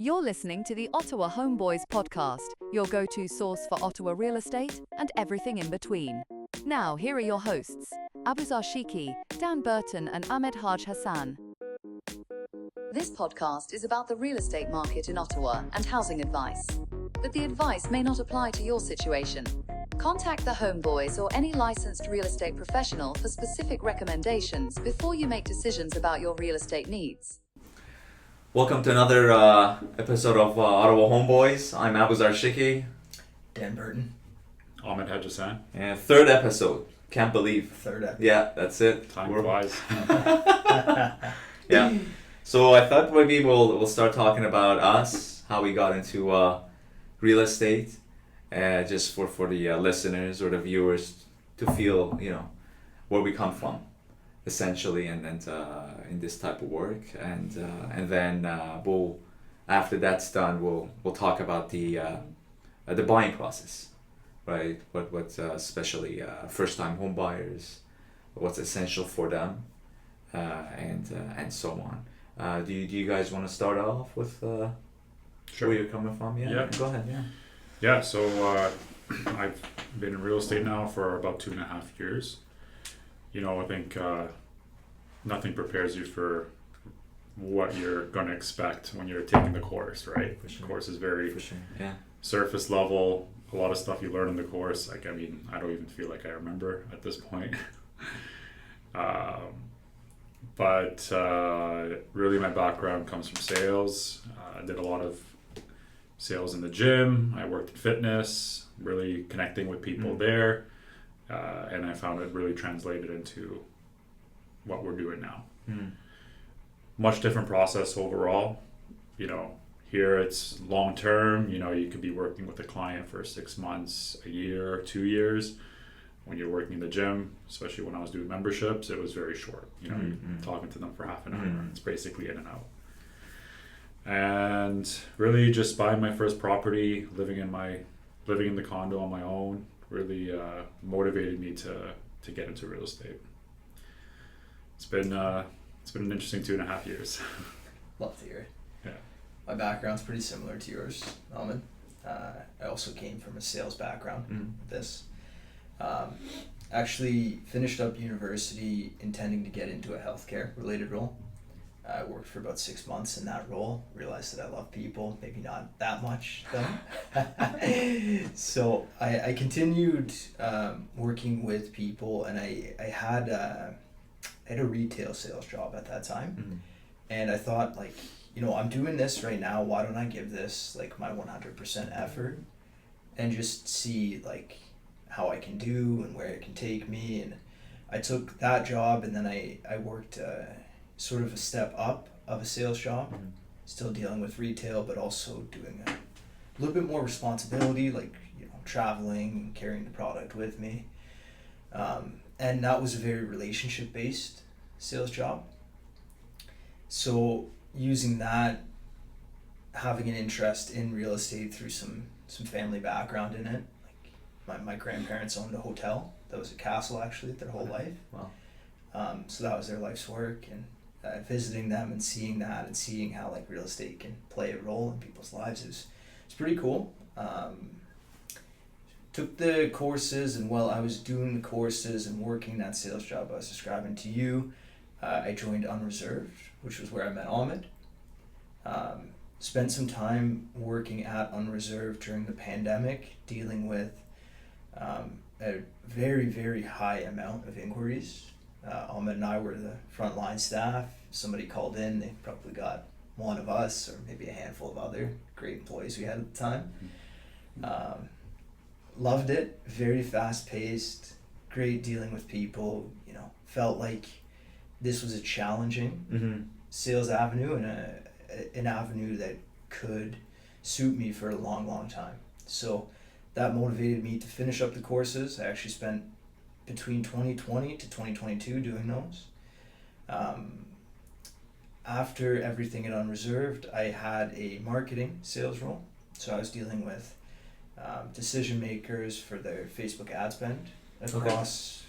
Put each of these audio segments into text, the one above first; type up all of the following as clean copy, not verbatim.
You're listening to the Ottawa Homeboys podcast, your go-to source for Ottawa real estate and everything in between. Now, here are your hosts, Aboozar Sheikhi, Burton, and Ahmad Hassan. This podcast is about the real estate market in Ottawa and housing advice. But the advice may not apply to your situation. Contact the Homeboys or any licensed real estate professional for specific recommendations before you make decisions about your real estate needs. Welcome to another episode of Ottawa Homeboys. I'm Aboozar Sheikhi. Burton. Ahmad Hassan. And third episode. Can't believe. Third episode. Yeah, that's it. Time flies. Yeah. So I thought maybe we'll start talking about us, how we got into real estate, just for the listeners or the viewers to feel, where we come from, essentially, and in this type of work, and then we'll, after that's done, we'll talk about the buying process, right? What especially first time home buyers, what's essential for them, and so on. Do you guys want to start off with Sure. where you're coming from? Yeah. Go ahead. Yeah, so I've been in real estate now for about 2.5 years. I think nothing prepares you for what you're going to expect when you're taking the course, right? For sure. The course is very Yeah. surface level. A lot of stuff you learn in the course. I don't even feel like I remember at this point. But really my background comes from sales. I did a lot of sales in the gym. I worked in fitness, really connecting with people there. And I found it really translated into what we're doing now. Much different process overall. Here it's long term. You could be working with a client for 6 months, a year, 2 years. When you're working in the gym, especially when I was doing memberships, it was very short. You're talking to them for half an hour. It's basically in and out. And really just buying my first property, living in the condo on my own, really motivated me to get into real estate. It's been an interesting 2.5 years. Love to hear it. Yeah. My background's pretty similar to yours, Ahmad. I also came from a sales background with this. Actually finished up university intending to get into a healthcare related role. I worked for about 6 months in that role, realized that I love people, maybe not that much though. So I continued working with people, and I had a retail sales job at that time. And I thought, I'm doing this right now, why don't I give this my 100% effort and just see how I can do and where it can take me. And I took that job, and then I worked sort of a step up of a sales job, still dealing with retail, but also doing a little bit more responsibility, traveling and carrying the product with me. And that was a very relationship based sales job. So using that, having an interest in real estate through some family background in it. My grandparents owned a hotel that was a castle actually their whole life. Wow. So that was their life's work, and visiting them and seeing that and seeing how real estate can play a role in people's lives is pretty cool. Took the courses, and while I was doing the courses and working that sales job I was describing to you, I joined Unreserved, which was where I met Ahmad. Spent some time working at Unreserved during the pandemic, dealing with a very, very high amount of inquiries. Ahmad and I were the frontline staff. Somebody called in, they probably got one of us or maybe a handful of other great employees we had at the time. Loved it, very fast paced, great dealing with people, felt like this was a challenging sales avenue and an avenue that could suit me for a long, long time. So that motivated me to finish up the courses. I actually spent between 2020 to 2022 doing those. After everything at Unreserved, I had a marketing sales role. So I was dealing with decision makers for their Facebook ad spend across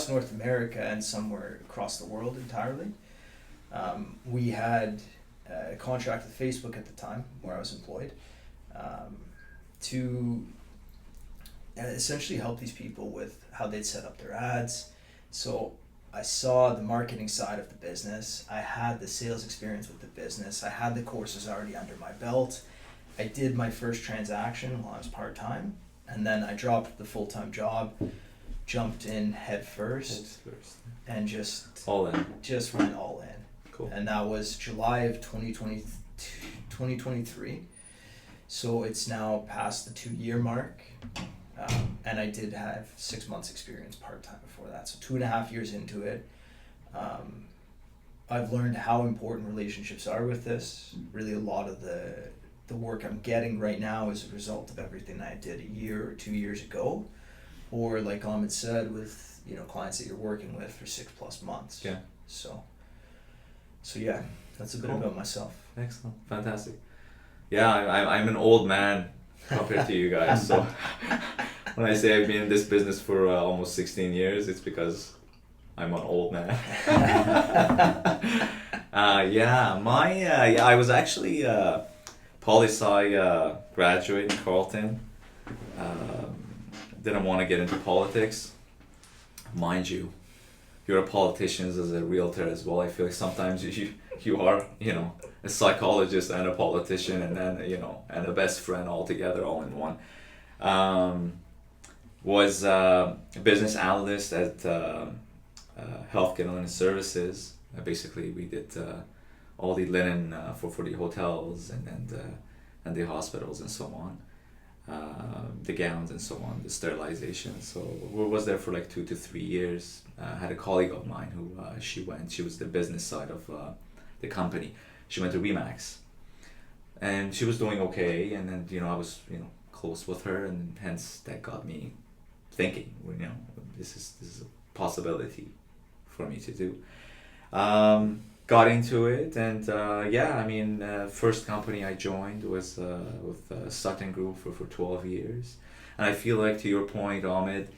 North America and somewhere across the world entirely. We had a contract with Facebook at the time where I was employed, to essentially help these people with how they'd set up their ads. So I saw the marketing side of the business. I had the sales experience with the business. I had the courses already under my belt. I did my first transaction while I was part-time, and then I dropped the full-time job, jumped in head first, and just All in. just went all in. Cool. And that was July of 2023. So it's now past the 2-year mark. And I did have 6 months experience part-time before that. So 2.5 years into it, I've learned how important relationships are with this. Really, a lot of the work I'm getting right now is a result of everything I did a year or 2 years ago. Or like Ahmad said, with clients that you're working with for 6+ months. Yeah. So yeah, that's a bit Cool. about myself. Excellent. Fantastic. Yeah, I'm an old man compared to you guys. So when I say I've been in this business for almost 16 years, it's because I'm an old man. I was actually poli-sci graduate in Carleton. Didn't want to get into politics. Mind you, you're a politician as a realtor as well. I feel like sometimes you are, a psychologist and a politician, and then, and a best friend all together, all in one. Was a business analyst at Healthcare and Linen Services. Basically, we did all the linen for the hotels and the hospitals and so on. The gowns and so on, the sterilization. So we was there for like 2 to 3 years. Had a colleague of mine who she was the business side of the company. She went to Remax, and she was doing okay. And then I was close with her, and hence that got me thinking. This is a possibility for me to do. Got into it, and first company I joined was with Sutton Group for 12 years. And I feel like, to your point, Ahmed,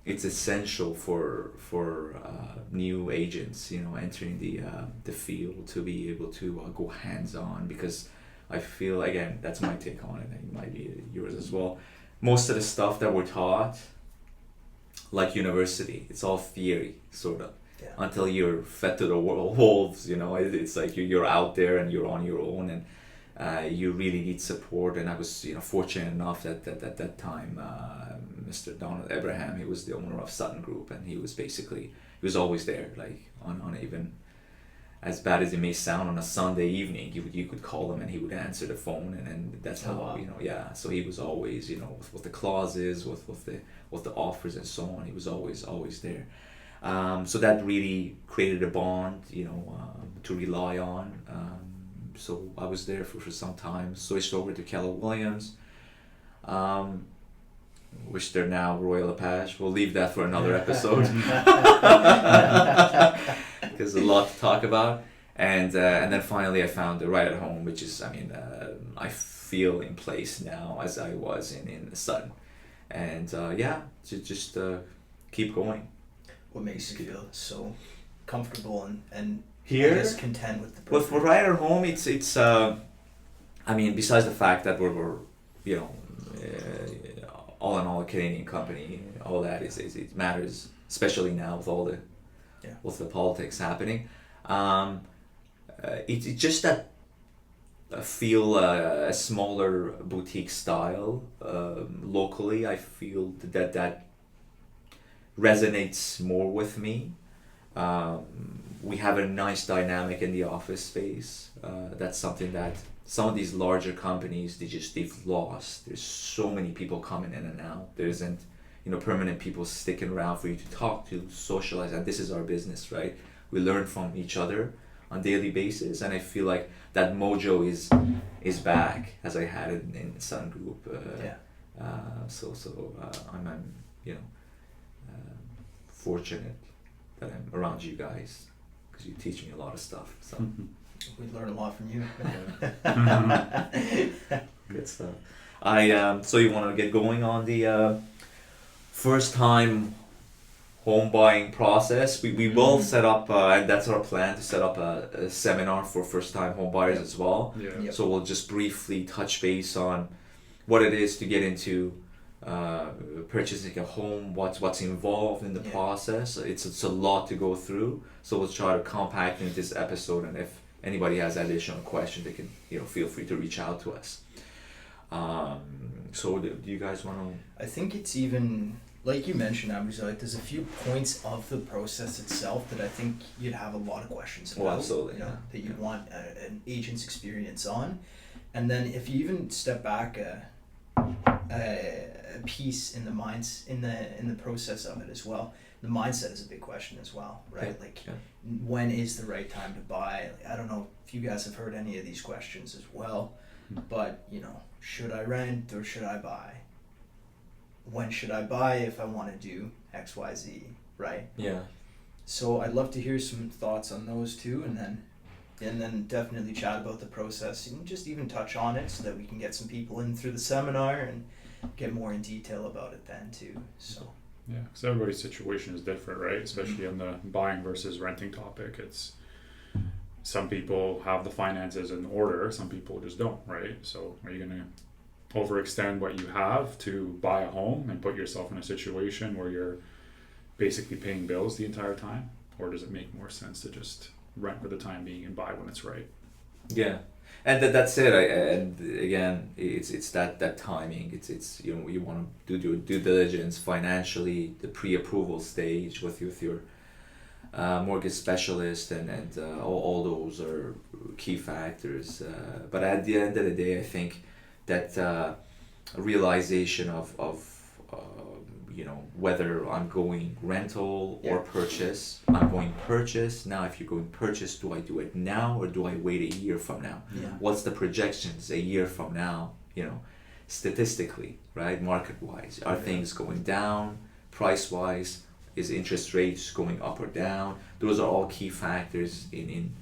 it's essential for new agents, entering the field, to be able to go hands-on, because I feel, again, that's my take on it, and it might be yours as well. Most of the stuff that we're taught, like university, it's all theory, sort of. Yeah. Until you're fed to the wolves, it's like you're out there and you're on your own, and you really need support. And I was fortunate enough that at that time, Mr. Donald Abraham, he was the owner of Sutton Group, and he was always there, like on even as bad as it may sound, on a Sunday evening, you could call him and he would answer the phone, and that's how. Wow. So he was always with the clauses, with the offers and so on. He was always there. So that really created a bond, to rely on. So I was there for some time, switched over to Keller Williams, which they're now Royal LePage. We'll leave that for another episode. There's a lot to talk about. And then finally I found the Right at Home, which is, I feel in place now as I was in Sutton. And just keep going. What makes you feel so comfortable and Here, I guess content with the with program? Right at Home, it's besides the fact that we're all in all a Canadian company, all that is it matters, especially now with all the with the politics happening. It's just that I feel a smaller boutique style locally. I feel that resonates more with me. We have a nice dynamic in the office space. That's something that some of these larger companies, they've lost. There's so many people coming in and out. There isn't permanent people sticking around for you to talk to, socialize, and this is our business, right? We learn from each other on a daily basis, and I feel like that mojo is back as I had it in Sun Group. I'm fortunate that I'm around you guys, because you teach me a lot of stuff. So We learn a lot from you. good stuff. So you want to get going on the first time home buying process. We will set up, and that's our plan, to set up a seminar for first time home buyers as well. Yeah. Yep. So we'll just briefly touch base on what it is to get into purchasing a home, what's involved in the Yeah. process. It's a lot to go through. So we'll try to compact in this episode, and if anybody has additional questions, they can feel free to reach out to us. So do you guys want to? I think it's even, like you mentioned, Aboozar, like there's a few points of the process itself that I think you'd have a lot of questions about. Oh, absolutely, You know, yeah. that you'd want an agent's experience on. And then if you even step back a piece in the in the process of it as well, the mindset is a big question as well, right? Yeah, Like, yeah. when is the right time to buy? Like, I don't know if you guys have heard any of these questions as well, but should I rent or should I buy? When should I buy if I want to do X, Y, Z, right? Yeah. So I'd love to hear some thoughts on those two, and then definitely chat about the process and just even touch on it so that we can get some people in through the seminar and get more in detail about it then too. So Yeah, because everybody's situation is different, right? Especially on the buying versus renting topic. It's some people have the finances in order, some people just don't, right? So are you going to overextend what you have to buy a home and put yourself in a situation where you're basically paying bills the entire time? Or does it make more sense to just rent for the time being and buy when it's right? Yeah, and that's it. And again, it's that timing. It's you want to do your due diligence financially, the pre-approval stage with your mortgage specialist, and all those are key factors. But at the end of the day, I think that realization of whether I'm going rental or purchase. I'm going purchase. Now, if you're going purchase, do I do it now or do I wait a year from now? Yeah. What's the projections a year from now, statistically, right? Market-wise. Are things going down? Price-wise? Is interest rates going up or down? Those are all key factors in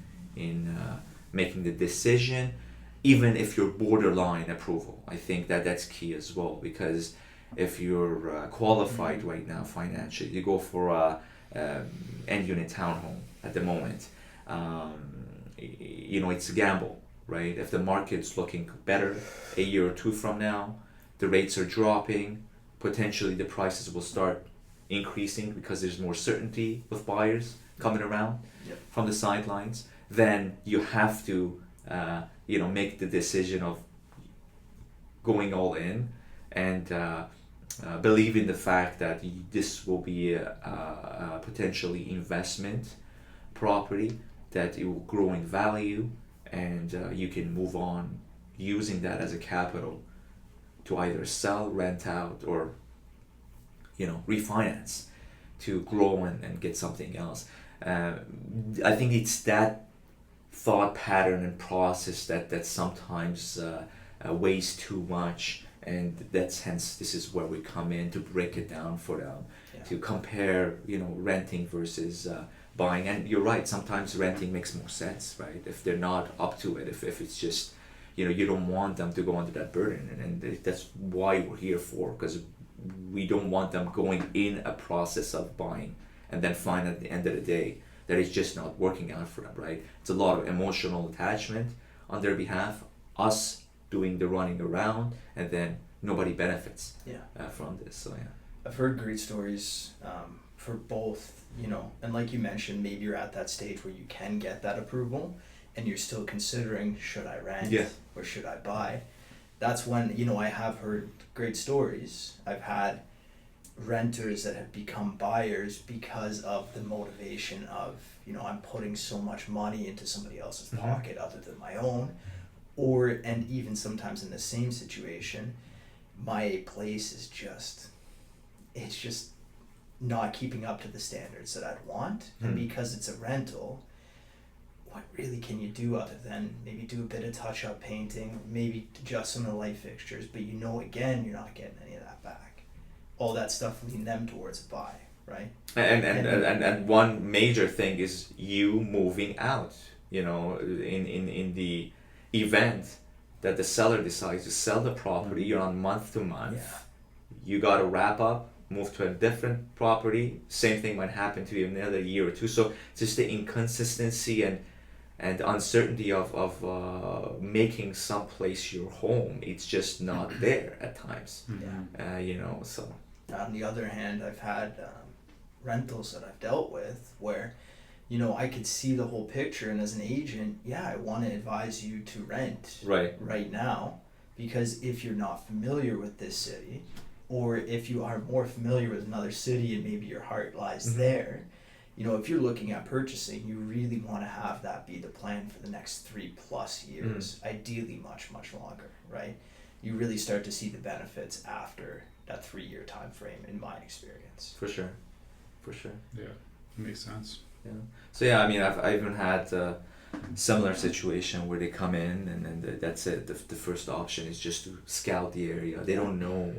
making the decision, even if you're borderline approval. I think that's key as well, because if you're qualified right now financially, you go for a end unit townhome at the moment. It's a gamble, right? If the market's looking better a year or two from now, the rates are dropping, potentially the prices will start increasing because there's more certainty with buyers coming around from the sidelines. Then you have to, make the decision of going all in and believe in the fact that this will be a potentially investment property, that it will grow in value, and you can move on using that as a capital to either sell, rent out, or refinance to grow and get something else. I think it's that thought pattern and process that sometimes weighs too much. And that's hence this is where we come in to break it down for them, to compare, renting versus buying. And you're right, sometimes renting makes more sense, right? If they're not up to it, if it's just, you don't want them to go under that burden. And that's why we're here for, because we don't want them going in a process of buying and then find at the end of the day that it's just not working out for them, right? It's a lot of emotional attachment on their behalf, us doing the running around, and then nobody benefits from this. So I've heard great stories for both, and like you mentioned, maybe you're at that stage where you can get that approval and you're still considering, should I rent or should I buy? That's when, I have heard great stories. I've had renters that have become buyers because of the motivation of, I'm putting so much money into somebody else's pocket other than my own. And even sometimes in the same situation, my place is it's just not keeping up to the standards that I'd want. And because it's a rental, what really can you do other than maybe do a bit of touch-up painting, maybe adjust some of the light fixtures, but again, you're not getting any of that back. All that stuff leading them towards a buy, right? And one major thing is you moving out, in the event that the seller decides to sell the property, you're on month to month, you got to wrap up, move to a different property, same thing might happen to you in another year or two. So just the inconsistency and uncertainty of making someplace your home, it's just not there at times. Yeah. So. On the other hand, I've had rentals that I've dealt with where, I could see the whole picture, and as an agent, I want to advise you to rent right now, because if you're not familiar with this city, or if you are more familiar with another city and maybe your heart lies there, if you're looking at purchasing, you really want to have that be the plan for the next 3+ years, ideally much, much longer, right? You really start to see the benefits after that 3-year time frame, in my experience. For sure. Yeah, makes sense. Yeah. So I mean, I've even had a similar situation where they come in and then that's it. The first option is just to scout the area. They don't know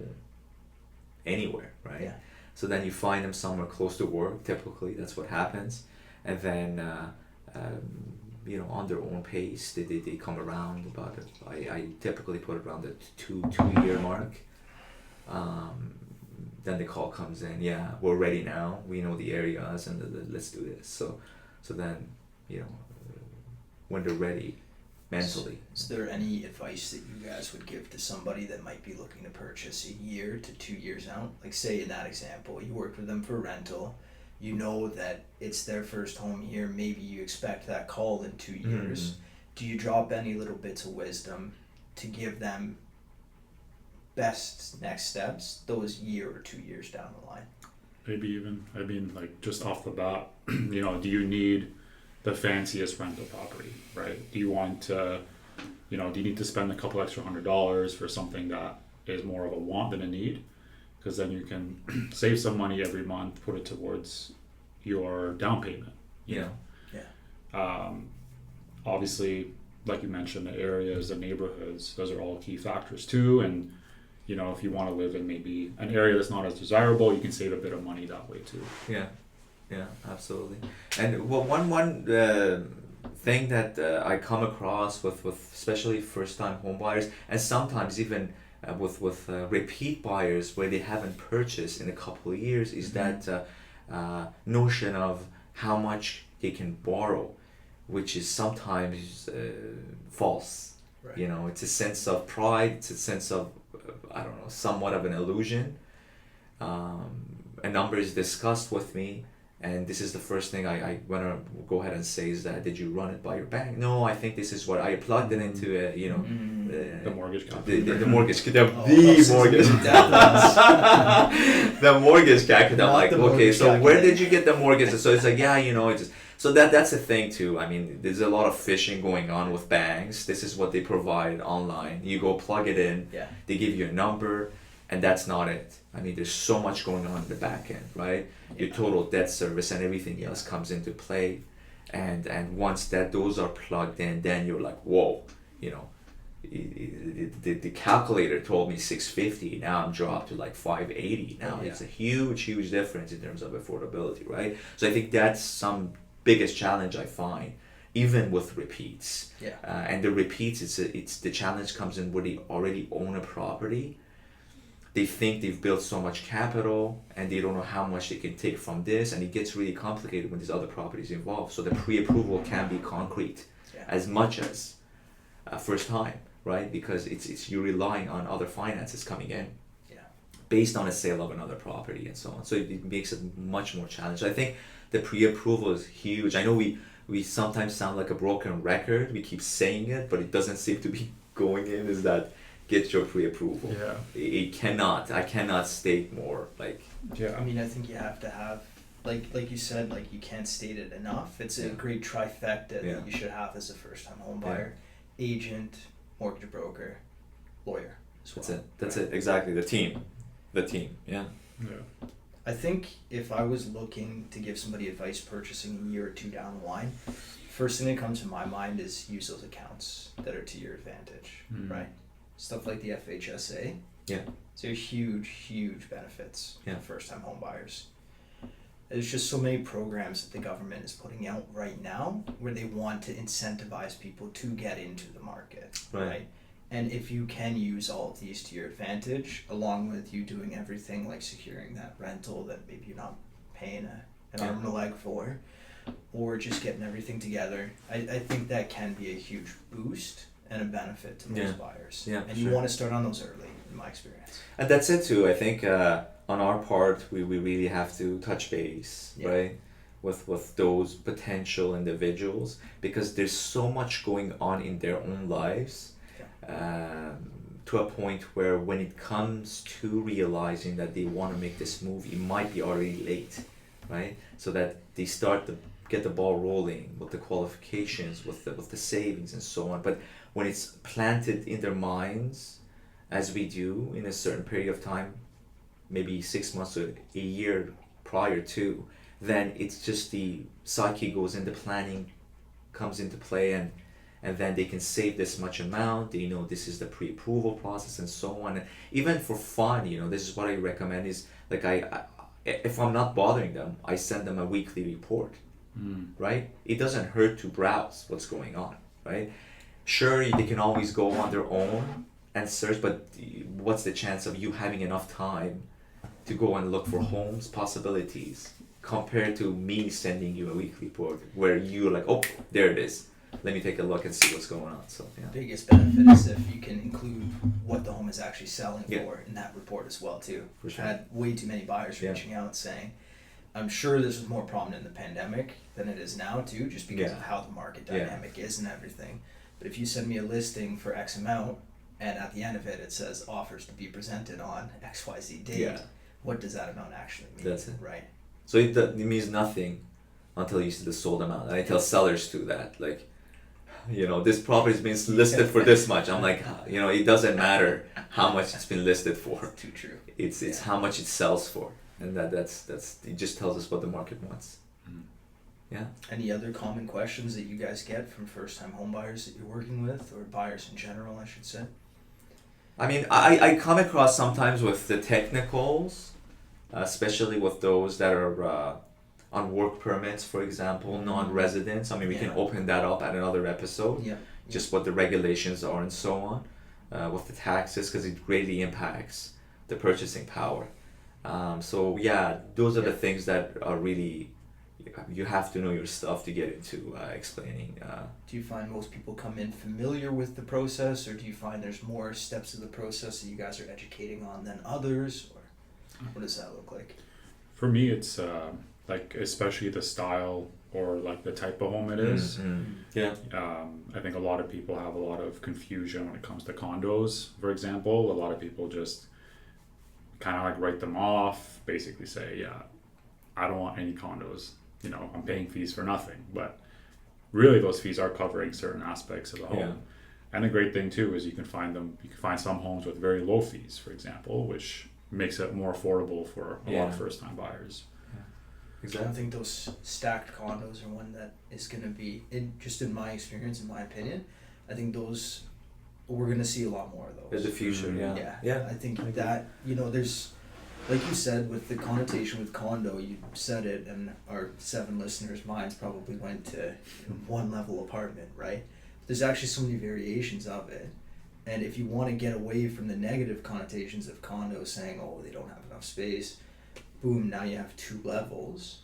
anywhere, right? Yeah. So then you find them somewhere close to work. Typically, that's what happens, and then on their own pace, they come around about it. I typically put it around the two-year mark. Then the call comes in. Yeah, we're ready now. We know the areas, and let's do this. So then when they're ready mentally. Is there any advice that you guys would give to somebody that might be looking to purchase a year to 2 years out? Like, say in that example, you worked with them for rental, that it's their first home here, maybe you expect that call in 2 years. Do you drop any little bits of wisdom to give them best next steps those year or 2 years down the line? Maybe even, like, just off the bat, do you need the fanciest rental property, right? Do you want to, do you need to spend a couple extra $100 for something that is more of a want than a need? Because then you can save some money every month, put it towards your down payment. Yeah. Obviously, like you mentioned, the areas, the neighborhoods, those are all key factors too. And if you want to live in maybe an area that's not as desirable, you can save a bit of money that way too. Yeah, absolutely. And one thing that I come across with especially first-time home buyers, and sometimes even with repeat buyers where they haven't purchased in a couple of years, is that notion of how much they can borrow, which is sometimes false. Right. It's a sense of pride. It's a sense of somewhat of an illusion. A number is discussed with me. And this is the first thing I want to go ahead and say is that, did you run it by your bank? No, I think this is what I plugged it into, the mortgage calculator. The mortgage, the mortgage. The mortgage calculator. I'm like, okay, so where did you get the mortgage? So it's like, it's just, so that's the thing too. I mean, there's a lot of phishing going on with banks. This is what they provide online. You go plug it in, they give you a number, and that's not it. I mean, there's so much going on in the back end, right? Your total debt service and everything else comes into play, and once those are plugged in, then you're like, whoa, the calculator told me 650. Now I'm dropped to like 580. Now it's a huge difference in terms of affordability, right? So I think that's some biggest challenge I find, even with repeats. And the repeats, it's the challenge comes in where they already own a property. They think they've built so much capital and they don't know how much they can take from this, and it gets really complicated when there's other properties involved. So the pre-approval can be concrete as much as first time, right? Because it's you're relying on other finances coming in based on a sale of another property and so on. So it makes it much more challenging. I think the pre-approval is huge. I know we sometimes sound like a broken record. We keep saying it, but it doesn't seem to be going in. Is that get your pre-approval? I cannot state more. Like, I mean, I think you have to have, like you said, like, you can't state it enough. It's a great trifecta that you should have as a first-time home buyer: agent, mortgage broker, lawyer as well. That's it. Exactly. The team. I think if I was looking to give somebody advice purchasing a year or two down the line, first thing that comes to my mind is use those accounts that are to your advantage, right? Stuff like the FHSA. So huge benefits for first-time home buyers. There's just so many programs that the government is putting out right now where they want to incentivize people to get into the market, right? And if you can use all of these to your advantage, along with you doing everything like securing that rental that maybe you're not paying an arm and a leg for, or just getting everything together, I think that can be a huge boost and a benefit to most buyers. Yeah, and you want to start on those early, in my experience. And that's it too. I think on our part, we really have to touch base, right, with those potential individuals, because there's so much going on in their own lives, to a point where when it comes to realizing that they want to make this move, it might be already late, right? So that they start to get the ball rolling with the qualifications, with the savings and so on. But when it's planted in their minds, as we do in a certain period of time, maybe 6 months or a year prior to, then it's just the psyche goes into planning, comes into play, and then they can save this much amount. They know this is the pre-approval process and so on. And even for fun, this is what I recommend is, like, if I'm not bothering them, I send them a weekly report, right? It doesn't hurt to browse what's going on, right? Sure, they can always go on their own and search, but what's the chance of you having enough time to go and look for homes possibilities compared to me sending you a weekly report where you're like, oh, there it is. Let me take a look and see what's going on. So Biggest benefit is if you can include what the home is actually selling for in that report as well too. For sure. I had way too many buyers reaching out saying, I'm sure this was more prominent in the pandemic than it is now too, just because of how the market dynamic is and everything. But if you send me a listing for X amount and at the end of it says offers to be presented on XYZ date, what does that amount actually mean? That's it. Right. So it means nothing until you see the sold amount. And I tell sellers too that, like, this property has been listed for this much. I'm like, it doesn't matter how much it's been listed for. Too true. It's how much it sells for, and that's it just tells us what the market wants. Yeah. Any other common questions that you guys get from first-time home buyers that you're working with, or buyers in general, I should say? I mean, I come across sometimes with the technicals, especially with those that are on work permits, for example, non-residents. I mean, we can open that up at another episode, just what the regulations are and so on, with the taxes, because it greatly impacts the purchasing power. So yeah, those are the things that are really, you have to know your stuff to get into explaining. Do you find most people come in familiar with the process, or do you find there's more steps of the process that you guys are educating on than others, or what does that look like? For me, it's like, especially the style or like the type of home it is. I think a lot of people have a lot of confusion when it comes to condos, for example. A lot of people just kind of like write them off, basically say, I don't want any condos. I'm paying fees for nothing. But really those fees are covering certain aspects of the home. And the great thing too is you can find some homes with very low fees, for example, which makes it more affordable for a lot of first-time buyers. Exactly. I think those stacked condos are one that is going to be, just in my experience, in my opinion, I think those, we're going to see a lot more of those. In the future, I think that, there's, like you said, with the connotation with condo, you said it, and our 7 listeners' minds probably went to one level apartment, right? There's actually so many variations of it. And if you want to get away from the negative connotations of condos saying, oh, they don't have enough space, boom, now you have 2 levels,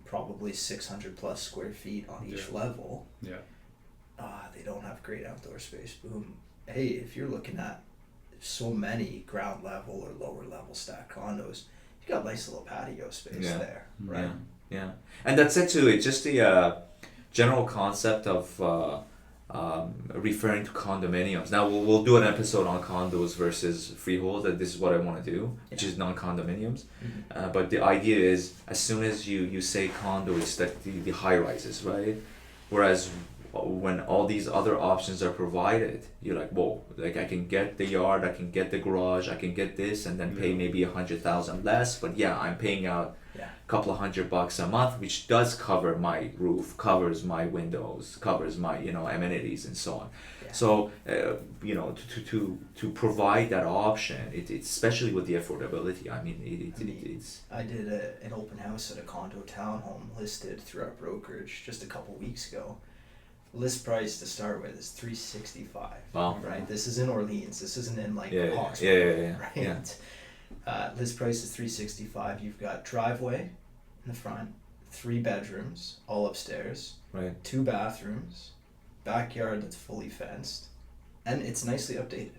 probably 600 plus square feet on each level. They don't have great outdoor space, boom. Hey, if you're looking at so many ground level or lower level stacked condos, you got nice little patio space there, right? Yeah. And that's it too. It's just the general concept of referring to condominiums. Now we'll do an episode on condos versus freehold. That this is what I want to do, which is non-condominiums. But the idea is, as soon as you say condo, it's like the high rises, right? Whereas when all these other options are provided, you're like, whoa, like I can get the yard, I can get the garage, I can get this, and then pay maybe $100,000 less. But I'm paying out couple of $100 a month, which does cover my roof, covers my windows, covers my amenities and so on. So to provide that option, it's especially with the affordability. I mean, it's. I did an open house at a condo townhome listed through our brokerage just a couple weeks ago List price to start with is $365. Wow. Right. This is in Orleans. This isn't in like Yeah, Hawks. yeah. Right. List price is $365. You've got driveway in the front, 3 bedrooms, all upstairs, Right. 2 bathrooms, backyard that's fully fenced, and it's nicely updated.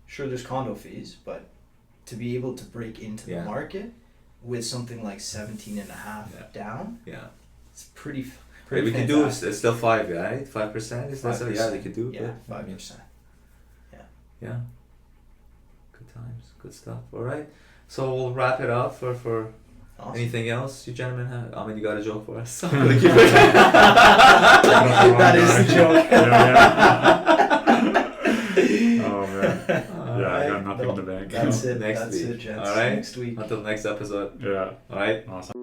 Sure, there's condo fees, but to be able to break into Yeah. the market with something like 17 and a half Yeah. down, Yeah. it's pretty Right, we can do fantastic. it's still 5, right? 5%. Is that so? Yeah, 5%. they could do. Yeah, but, 5%. Yeah. Good times. Good stuff. All right. So we'll wrap it up for Awesome. anything else you gentlemen have. Ahmed, you got a joke for us? That is the joke. Oh man. Yeah, I got nothing in the bank. That's it. Next That's week. it, gents. All right. Next week. Until next episode. Yeah. All right. Awesome.